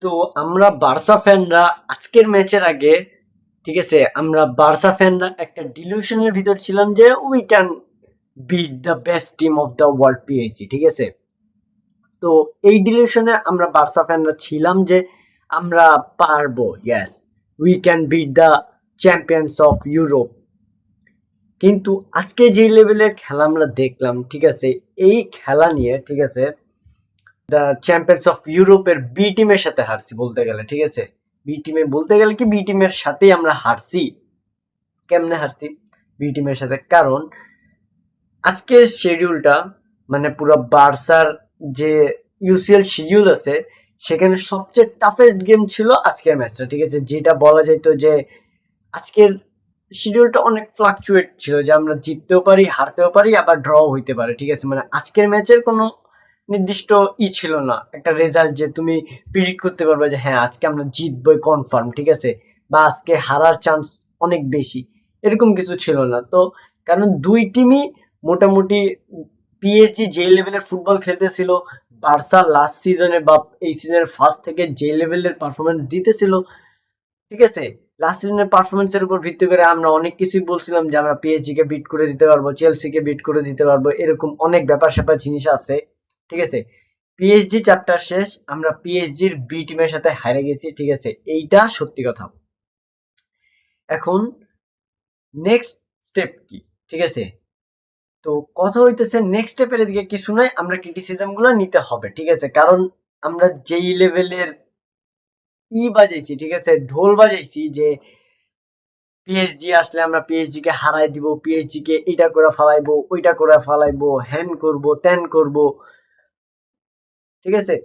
তো আমরা বার্সা ফ্যানরা আজকের ম্যাচের আগে, ঠিক আছে, আমরা বার্সা ফ্যানরা একটা ডিলিউশনের ভিতর ছিলাম যে we can bit the best team of the world PSG, ঠিক আছে। তো এই ডিলিউশনে আমরা বার্সা ফ্যানরা ছিলাম যে আমরা পারবো, yes, we can bit the champions of Europe. কিন্তু আজকে যে লেভেলের খেলা আমরা দেখলাম, ঠিক আছে, এই খেলা নিয়ে, ঠিক আছে, দ্য চ্যাম্পিয়ন্স অফ ইউরোপের বি টিমের সাথে হারছি বলতে গেলে, ঠিক আছে। বি টিমে বলতে গেলে কি বি টিমের সাথেই আমরা হারছি। কেমনে হারছি বি টিমের সাথে? কারণ আজকের শিডিউলটা, মানে পুরো বার্সার যে ইউসিএল শিডিউল আছে সেখানে সবচেয়ে টাফেস্ট গেম ছিল আজকের ম্যাচটা, ঠিক আছে। যেটা বলা যেত যে আজকের শিডিউলটা অনেক ফ্লাকচুয়েট ছিল, যে আমরা জিততেও পারি, হারতেও পারি, আবার ড্র হইতে পারে, ঠিক আছে। মানে আজকের ম্যাচের কোনো নির্দিষ্ট ছিল না, একটা রেজাল্ট যে তুমি প্রিডিক্ট করতে পারবে যে হ্যাঁ আজকে আমরা জিতবই কনফার্ম, ঠিক আছে, বা আজকে হারার চান্স অনেক বেশি, এরকম কিছু ছিল না। তো কারণ দুই টিমই মোটামুটি পিএসজি যে লেভেলের ফুটবল খেলতেছিল, বার্সা লাস্ট সিজনে বা এই সিজনের ফার্স্ট থেকে যে লেভেলের পারফরমেন্স দিতেছিল, ঠিক আছে, লাস্ট সিজনের পারফরমেন্সের উপর ভিত্তি করে আমরা অনেক কিছুই বলছিলাম যে আমরা পিএসজি কে বিট করে দিতে পারবো, চেলসি কে বিট করে দিতে পারবো, এরকম অনেক ব্যাপার স্যাপার জিনিস আছে, ঠিক আছে। পিএসজি চ্যাপ্টার শেষ, আমরা পিএসজির বি টিমের সাথে হারে গেছি, ঠিক আছে, এইটা সত্যি কথা। এখন নেক্সট স্টেপ কি, ঠিক আছে। তো কথা হইতেছে নেক্সট স্টেপের দিকে কিছু নয়, আমরা ক্রিটিসিজম গুলো নিতে হবে, ঠিক আছে। কারণ আমরা যেই লেভেলের বাজাইছি, ঠিক আছে, ঢোল বাজাইছি যে পিএসজি আসলে আমরা পিএসজি কে হারাই দিব, পিএসজি কে এটা করে ফালাইবো, ওইটা করে ফালাইবো, হ্যান করব, ত্যান করব, ঠিক আছে,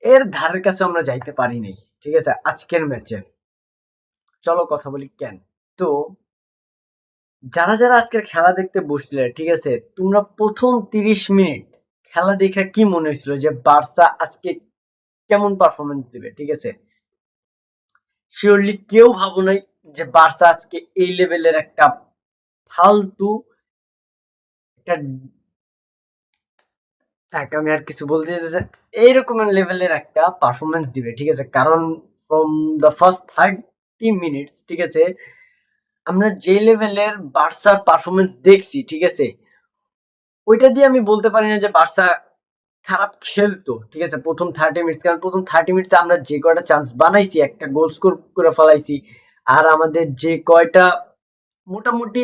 এর ধারের কাছে আমরা যাইতে পারি নাই, ঠিক আছে, আজকের ম্যাচে। চলো কথা বলি কেন। তো যারা যারা আজকের খেলা দেখতে বসলে, ঠিক আছে, তোমরা প্রথম 30 মিনিট খেলা দেখে কি মনে হয়েছিল যে বার্সা আজকে কেমন পারফরমেন্স দিবে, ঠিক আছে। শিওরলি কেউ ভাবো নাই যে বার্সা আজকে এই লেভেলের একটা ফালতু একটা, তাকে আমি আর কিছু বলতে চাইতেছি, এইরকম লেভেলের একটা পারফরমেন্স দিবে, ঠিক আছে। কারণ ফ্রম দ্য ফার্স্ট 30 মিনিটস, ঠিক আছে, আমরা যে লেভেলের বার্সার পারফরমেন্স দেখছি, ঠিক আছে, ওইটা দিয়ে আমি বলতে পারি না যে বার্সা খারাপ খেলতো, ঠিক আছে, প্রথম 30 মিনিটস। কারণ প্রথম 30 মিনিটসে আমরা যে কয়টা চান্স বানাইছি, একটা গোল স্কোর করে ফেলাইছি, আর আমাদের যে কয়টা মোটামুটি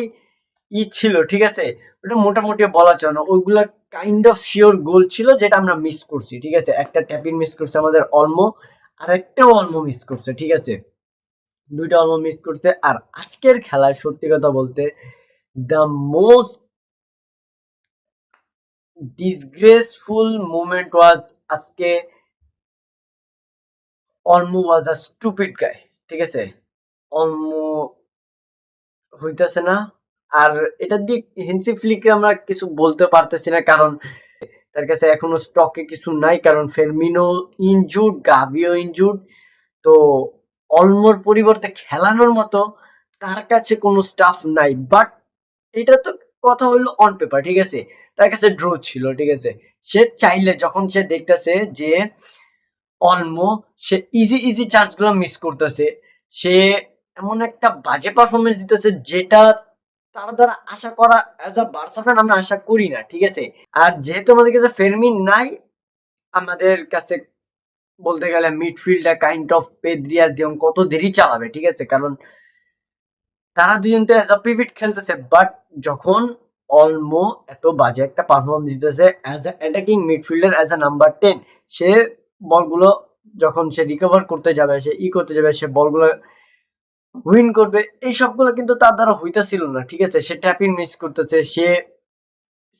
ছিল, ঠিক আছে, ওটা মোটামুটি বলা চলে না, ওইগুলা কাইন্ড অফ শিওর গোল ছিল যেটা আমরা মিস করছি, ঠিক আছে। একটা ট্যাপিং মিস করছে আমাদের অলমো, আর একটাও অলমো মিস করছে, ঠিক আছে, দুইটা অলমো মিস করছে। আর আজকের খেলায় সত্যি কথা বলতে দ্য মোস্ট ডিসগ্রেসফুল মোমেন্ট ওয়াজ আজকে অলমো ওয়াজ আ স্টুপিড গাই, ঠিক আছে। অলমো হইতেছে না, আর এটা দিয়ে হেন্সি ফ্লিককে আমরা কিছু বলতে পারতেছি না, কারণ তার কাছে এখনো স্টকে কিছু নাই, কারণ ফেরমিনো ইনজুর্ড, গাভিও ইনজুর্ড। তো অলমোর পরিবর্তে খেলানোর মতো তার কাছে কোনো স্টাফ নাই। বাট এটা তো কথা হইলো অন পেপার, ঠিক আছে, তার কাছে ড্র ছিল, ঠিক আছে। সে চাইলে যখন সে দেখতেছে যে অলমো সে ইজি ইজি চান্স গুলো মিস করতেছে, সে এমন একটা বাজে পারফরমেন্স দিতেছে যেটা তার দ্বারা আশা করা, অ্যাজ আ বার্সা ফ্যান আমরা আশা করি না, ঠিক আছে। আর যেহেতু আমাদের কাছে ফেরমিন নাই, আমাদের কাছে বলতে গেলে মিডফিল্ডটা কাইন্ড অফ পেদ্রি আর দিয়ং কত দেরি চালাবে, ঠিক আছে। কারণ তারা দুজন তো অ্যাজ আ পিভিট খেলতেছে, বাট যখন অলমো এত বাজে একটা পারফরমেন্স দিতেছে as a attacking midfielder, as a number 10, সে বলগুলো যখন সে রিকভার করতে যাবে, সে করতে যাবে, সে বলগুলো উইন করবে, এই সবগুলো কিন্তু তার দ্বারা হইতাছিল না, ঠিক আছে। সে ট্যাপিং মিস করতেছে, সে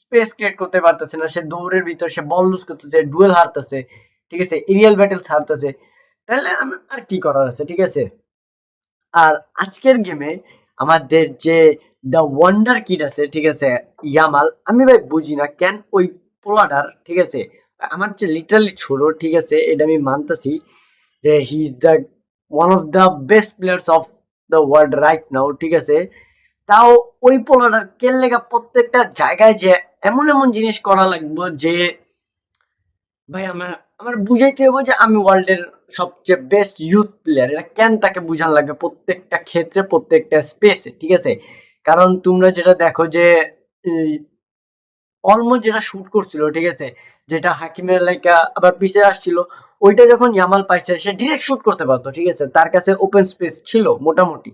স্পেস ক্রিয়েট করতে পারতেছে না, সে দৌড়ের ভিতর সে বল লুজ করতেছে, ডুয়েল হারতেছে, ঠিক আছে, এরিয়াল ব্যাটেলস হারতেছে, তাহলে আর কি করার আছে, ঠিক আছে। আর আজকের গেমে আমাদের যে দ্য ওয়ান্ডার কিড আছে, ঠিক আছে, ইয়ামাল, আমি ভাই বুঝি না কেন ওই পোলাডার, ঠিক আছে, আমার যে লিটারালি ছোট, ঠিক আছে, এটা আমি মানতেছি যে he is the one of the best players of the world right now, ঠিক আছে। তাও ওই পোলাডার কেন লেগা প্রত্যেকটা জায়গায় যে এমন এমন জিনিস করা লাগবে যে ভাই আমার আমার বুঝাইতে হবে যে আমি ওয়ার্ল্ডের সবচেয়ে বেস্ট ইউথ প্লেয়ার। এটা কেন তাকে বুঝান লাগে প্রত্যেকটা ক্ষেত্রে, প্রত্যেকটা স্পেসে, ঠিক আছে? কারণ তোমরা যেটা দেখো যে অলমোস্ট যেটা শুট করছিল, ঠিক আছে, যেটা হাকিমের লাইকা আবার পিছে আসছিল, ওইটা যখন ইয়ামাল পাইছে সে ডিরেক্ট শুট করতে পারতো, ঠিক আছে, তার কাছে ওপেন স্পেস ছিল মোটামুটি,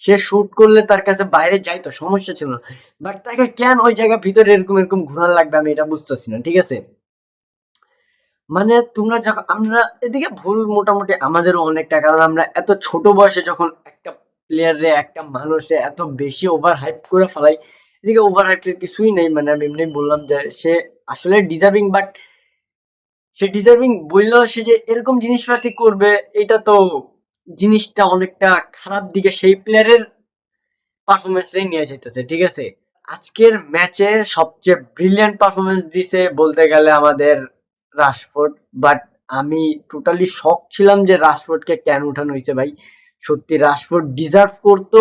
সে শুট করলে তার কাছে বাইরে যাইতো, সমস্যা ছিল না। বাট তাকে কেন ওই জায়গার ভিতরে এরকম এরকম ঘোরান লাগবে আমি এটা বুঝতেছি না, ঠিক আছে? মানে তোমরা যখন আমরা এদিকে ভুল মোটামুটি আমাদেরও অনেকটা, কারণ আমরা এত ছোট বয়সে যখন একটা প্লেয়ারে, একটা মানুষে এত বেশি ওভার হাইপ করে ফেলাই, এদিকে ওভার হাইপের কিছুই নেই, মানে আমি এমনি বললাম যে সে আসলে ডিজার্ভিং, বাট সে ডিজার্ভিং বললেও সে যে এরকম জিনিসপাতি করবে, এটা তো জিনিসটা অনেকটা খারাপ দিকে সেই প্লেয়ারের পারফরমেন্সটাই নিয়ে যাইতেছে, ঠিক আছে? আজকের ম্যাচে সবচেয়ে ব্রিলিয়ান্ট পারফরমেন্স দিছে বলতে গেলে আমাদের রাশফোর্ড। বাট আমি টোটালি শক ছিলাম যে রাশফোর্ডকে কেন উঠানো হয়েছে ভাই। সত্যি রাশফোর্ড ডিজার্ভ করতো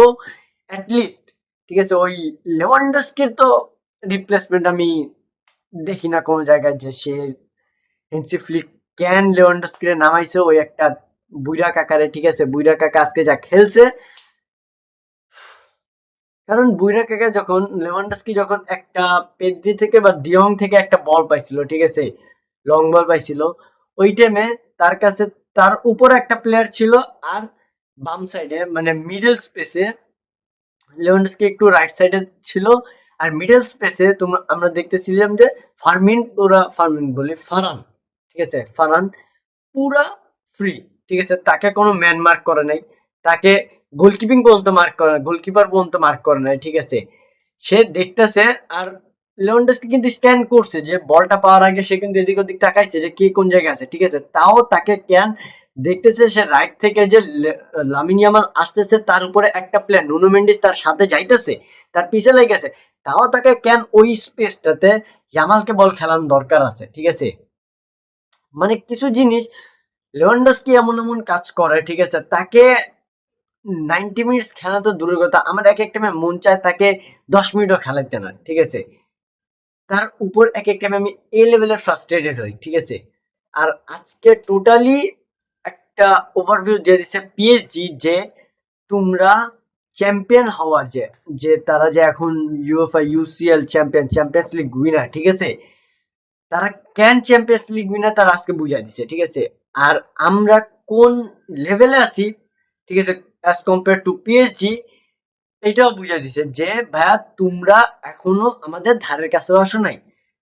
অ্যাটলিস্ট, ঠিক আছে? ওই লেভানডস্কির তো রিপ্লেসমেন্ট আমি দেখি না কোনো জায়গায় যে সে হেন্সি ফ্লিক ক্যান লেভানডস্কিরে নামাইছে ওই একটা বুইরা কাকারে, ঠিক আছে? বুইরা কাকা আজকে যা খেলছে, কারণ বুইরা কাকা যখন লেভানডস্কি যখন একটা পেদ্রি থেকে বা ডিয়ং থেকে একটা বল পাইছিল, ঠিক আছে, লং বল পাইছিল, ওই টাইমে তার কাছে তার উপর একটা প্লেয়ার ছিল, আর বাম সাইডে মানে মিডল স্পেসে লেভানডস্কি একটু রাইট সাইডে ছিল, আর মিডল স্পেসে তোমরা আমরা দেখতেছিলাম যে ফারমিন বলি ফারান, ঠিক আছে, ফারান পুরা ফ্রি, ঠিক আছে, তাকে কোনো ম্যান মার্ক করে নাই, তাকে গোলকিপিং পর্যন্ত মার্ক করে নাই, গোলকিপার পর্যন্ত মার্ক করে নাই, ঠিক আছে, সে দেখতেছে। আর লেভানডস্কি কিন্তু স্ক্যান করছে যে বলটা পাওয়ার আগে সে কিন্তু এদিক ওদিক তাকাইছে যে কে কোন জায়গায় আছে, ঠিক আছে, তাও তাকে ক্যান দেখতেছে সে রাইট থেকে যে লামিন ইয়ামাল আসতেছে, তার উপরে একটা প্লেয়ার নুনো মেন্ডিস তার সাথে যাইতেছে, তার পিছে লেগেছে, তাও তাকে ক্যান ওই স্পেসটাতে ইয়ামালকে বল খেলানো দরকার আছে, ঠিক আছে? মানে কিছু জিনিস লেভানডস্কি এমন এমন কাজ করে, ঠিক আছে, তাকে 90 মিনিটস খেলা তো দূরের কথা, আমার এক এক টাইমে মন চায় তাকে 10 মিনিটও খেলাইতে না, ঠিক আছে? তার উপর এক এক টাইমে আমি এই লেভেলের ফ্রাস্ট্রেটেড হই, ঠিক আছে? আর আজকে টোটালি একটা ওভারভিউ দিয়ে দিচ্ছে পিএসজি যে তোমরা চ্যাম্পিয়ন হওয়ার যে যে তারা যে এখন UEFA UCL champions league winner, ঠিক আছে, তারা ক্যান চ্যাম্পিয়ন্স লিগ উইনার তারা আজকে বুঝাই দিছে, ঠিক আছে? আর আমরা কোন লেভেলে আছি, ঠিক আছে, অ্যাজ কম্পেয়ার টু পিএসজি, এটাও বুঝাই দিছে যে ভাইয়া তোমরা এখনো আমাদের ধারের কাছেও আসো নাই,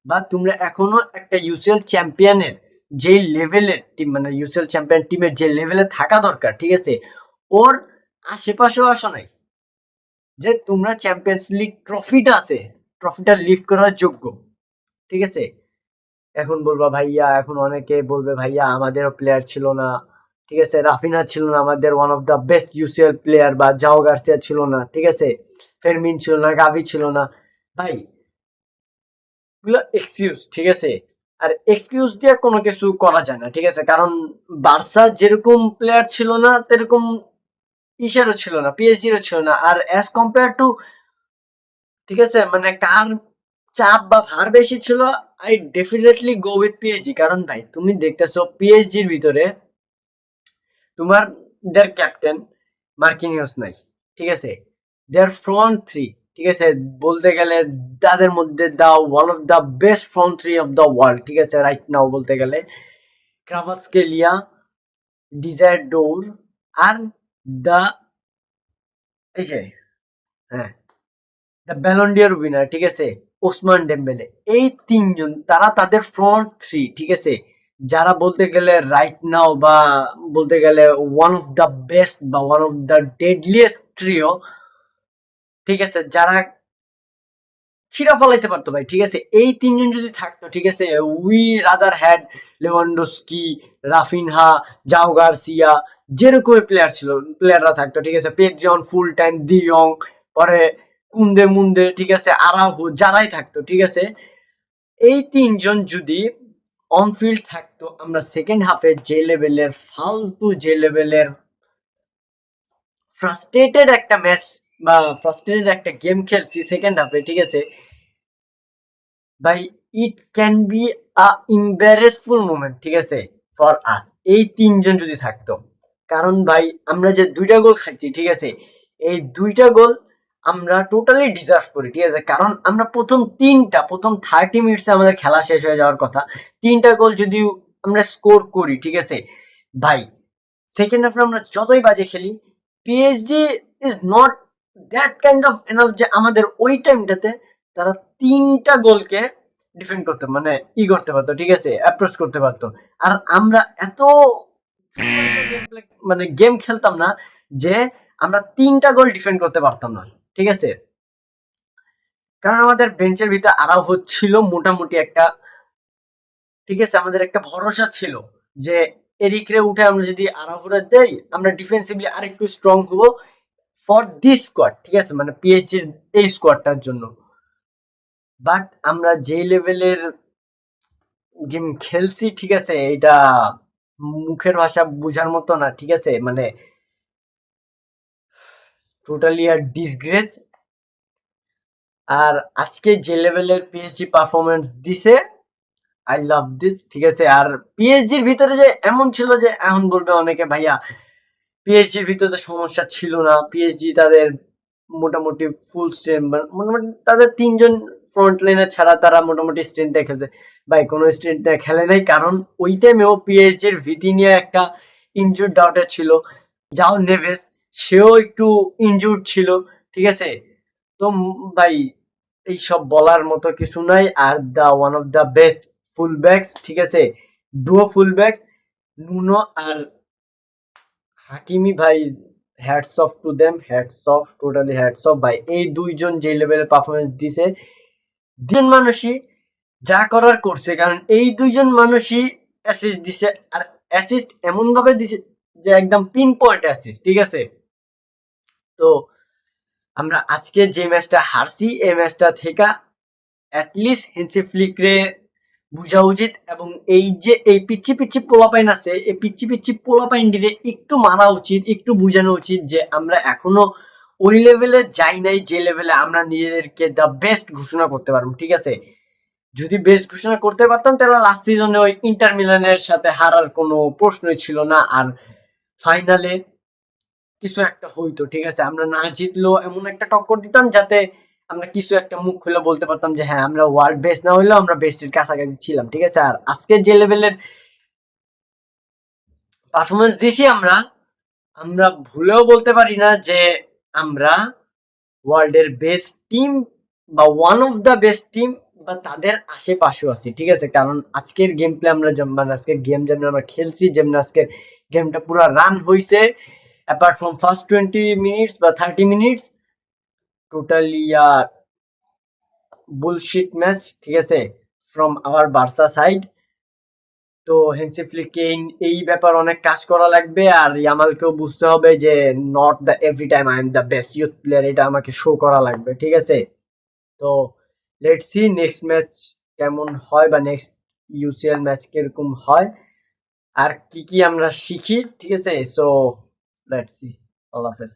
বা তোমরা এখনো একটা ইউসিএল চ্যাম্পিয়নের যে লেভেলের টিম, মানে ইউসিএল চ্যাম্পিয়ন টিমের যে লেভেলে থাকা দরকার, ঠিক আছে, ওর আশেপাশেও আসো নাই, যে তোমরা চ্যাম্পিয়ন্স লিগ ট্রফিটা আছে, ট্রফিটা লিফট করার যোগ্য, ঠিক আছে? এখন বলবা ভাইয়া, এখন অনেকে বলবে ভাইয়া আমাদেরও প্লেয়ার ছিল না, ঠিক আছে, রাফিনা ছিল না আমাদের one of the best UCL player, বা জাও গার্সিয়া ছিল না, ঠিক আছে, ফেরমিন ছিল না, গাভি ছিল না, ভাই এগুলো এক্সকিউজ, ঠিক আছে? আর এক্সকিউজ দিয়ে কোনো কিছু করা যায় না, ঠিক আছে, কারণ বার্সা যেরকম প্লেয়ার ছিল না তেরকম ইসেরও ছিল না, পিএসজিরও ছিল না। আর অ্যাজ কম্পেয়ার টু, ঠিক আছে, মানে কার চাপ বা ভার বেশি ছিল, I definitely go with PSG. কারণ ভাই তুমি দেখতেছো পিএসজির ভিতরে তোমার দের ক্যাপ্টেন মার্কিনিউস নাই, ঠিক আছে, দেয়ার ফ্রন্ট থ্রি, ঠিক আছে, বলতে গেলে তাদের মধ্যে the one of the best front three of the world, ঠিক আছে, রাইট নাও বলতে গেলে ক্রাভাৎস্কেলিয়া, ডিজায়ার ডোর, আর দ্য এই যে হ্যাঁ দ্য ব্যালন্ডিয়ার উইনার, ঠিক আছে, ওসমান ডেম্বেলে, এই তিনজন তারা তাদের ফ্রন্ট থ্রি, ঠিক আছে, যারা বলতে গেলে রাইট নাও বা বলতে গেলে ওয়ান অফ দ্য বেস্ট বা one of the deadliest trio, ঠিক আছে, যারা ছিঁড়া ফলাইতে পারতো ভাই, ঠিক আছে, এই তিনজন যদি থাকতো, ঠিক আছে, we rather had Lewandowski, Raphinha, Zhao Garcia, যেরকম প্লেয়ার ছিল প্লেয়াররা থাকতো, ঠিক আছে, পেড্রিয়ন, ফুল টাইম, দিয়ং, পরে কুন্দে মুন্দে, ঠিক আছে, আরাহু, যারাই থাকতো, ঠিক আছে, এই তিনজন যদি অনফিল্ড থাকতো, আমরা সেকেন্ড হাফে যে লেভেলের ফালতু, যে লেভেলের ফ্রাস্ট্রেটেড একটা ম্যাচ বা ফ্রাস্ট্রেটেড একটা গেম খেলছি সেকেন্ড হাফে, ঠিক আছে ভাই, it can be a embarrassful moment, ঠিক আছে, ফর আস, এই তিনজন যদি থাকতো। কারণ ভাই আমরা যে 2টা গোল খাইছি, ঠিক আছে, এই 2টা গোল আমরা টোটালি ডিজার্ভ করি, ঠিক আছে। কারণ আমরা প্রথম 30 মিনিটসে আমাদের খেলা শেষ হয়ে যাওয়ার কথা, 3টা গোল যদি আমরা স্কোর করি, ঠিক আছে ভাই, সেকেন্ড হাফে আমরা যতই বাজে খেলি, PSG is not that kind of enough যে আমাদের ওই টাইমটাতে তারা 3টা গোলকে ডিফেন্ড করতে, মানে করতে পারতো, ঠিক আছে, অ্যাপ্রোচ করতে পারতো। আর আমরা এত মানে গেম খেলতাম না যে আমরা 3টা গোল ডিফেন্ড করতে পারতাম না, ঠিক আছে। কারণ আমাদের বেঞ্চের ভিতরে আরাও হচ্ছিল মোটামুটি একটা, ঠিক আছে, আমাদের একটা ভরসা ছিল যে এরিকরে উঠে আমরা যদি আরাহুরা দেই, আমরা ডিফেন্সিভলি আরেকটু স্ট্রং হবো ফর দিস স্কোয়াড, ঠিক আছে, মানে পিএসজির এই স্কোয়াডটার জন্য। বাট আমরা যে লেভেলের গেম খেলছি, ঠিক আছে, এটা মুখের ভাষা বোঝার মতো না, ঠিক আছে, মানে টোটালি আর ডিসগ্রেস। আর আজকে যে লেভেলের পিএসজি পারফরমেন্স দিছে, আই লাভ দিস, ঠিক আছে। আর পিএসজির ভিতরে যে এমন ছিল যে এখন বলবে অনেকে ভাইয়া পিএসজির ভিতরে সমস্যা ছিল না, পিএসজি তাদের মোটামুটি ফুল স্ট্রেন্থ, মোটামুটি তাদের 3জন ফ্রন্ট লাইনার ছাড়া তারা মোটামুটি স্ট্রেন্থে খেলছে। ভাই কোনো স্ট্রেন্থে খেলে নাই, কারণ ওই টাইমেও পিএসজির ভিতিনিয়া একটা ইনজুর্ড ডাউটার ছিল, যাও নেভেস সেও একটু ইনজুর্ড ছিল, ঠিক আছে। তো ভাই এইসব বলার মতো কিছু নাই। আর the one of the best full backs, ঠিক আছে, ডুও ফুল ব্যাকস, নুনো আর হাকিমি, ভাই hats off to them, hats off, totally hats off ভাই। এই 2জন যে লেভেলের পারফরমেন্স দিছে, 2জন মানুষই যা করার করছে, কারণ এই 2জন মানুষই অ্যাসিস্ট দিছে। আর অ্যাসিস্ট এমন ভাবে দিছে যে একদম পিন পয়েন্ট অ্যাসিস্ট, ঠিক আছে। তো আমরা আজকে যে ম্যাচটা হারছি, এই ম্যাচটা থেকে অ্যাটলিস্ট হেন্সি ফ্লিকরে বুঝা উচিত, এবং এই যে এই পিচ্ছি পিচ্ছি পোলাপাইন আছে, এই পিচ্ছি পিচ্ছি পোলাপাইনটিরে একটু মারা উচিত, একটু বুঝানো উচিত যে আমরা এখনো ওই লেভেলে যাই নাই যে লেভেলে আমরা নিজেদেরকে দ্য বেস্ট ঘোষণা করতে পারবো, ঠিক আছে। যদি বেস্ট ঘোষণা করতে পারতাম তাহলে লাস্ট সিজনে ওই ইন্টার মিলানের সাথে হারার কোনো প্রশ্নই ছিল না। আর ফাইনালে কিছু একটা হইতো, ঠিক আছে, আমরা না জিতলেও এমন একটা টক্কর দিতাম যাতে আমরা কিছু একটা মুখ খুলে বলতে পারতাম যে হ্যাঁ আমরা ওয়ার্ল্ড বেস্ট না হইলেও আমরা বেস্টের কাছাকাছি ছিলাম, ঠিক আছে। আর আজকে যে লেভেলের পারফরমেন্স দিছি আমরা, আমরা ভুলেও বলতে পারি না যে আমরা ওয়ার্ল্ডের বেস্ট টিম বা one of the best team বা তাদের আশেপাশেও আছি, ঠিক আছে। কারণ আজকের গেম প্লে আমরা মানে আজকের গেম যেমন আমরা খেলছি, যেমন আজকের গেমটা পুরো রান হয়েছে, অ্যাপার্ট ফ্রম ফার্স্ট 20 মিনিটস বা 30 মিনিটস, টোটালি বুলশিট ম্যাচ, ঠিক আছে, ফ্রম আওয়ার বার্সা সাইড। তো হেন্সি ফ্লিককে এই ব্যাপার অনেক কাজ করা লাগবে। আর ইয়ামালকেও বুঝতে হবে যে not the every time I am the best youth player, এটা আমাকে শো করা লাগবে, ঠিক আছে। তো লেটস সি নেক্সট ম্যাচ কেমন হয়, বা নেক্সট ইউসিএল ম্যাচ কিরকম হয়, আর কি কি আমরা শিখি, ঠিক আছে। সো লেটস সি, আল্লাহ হাফেজ।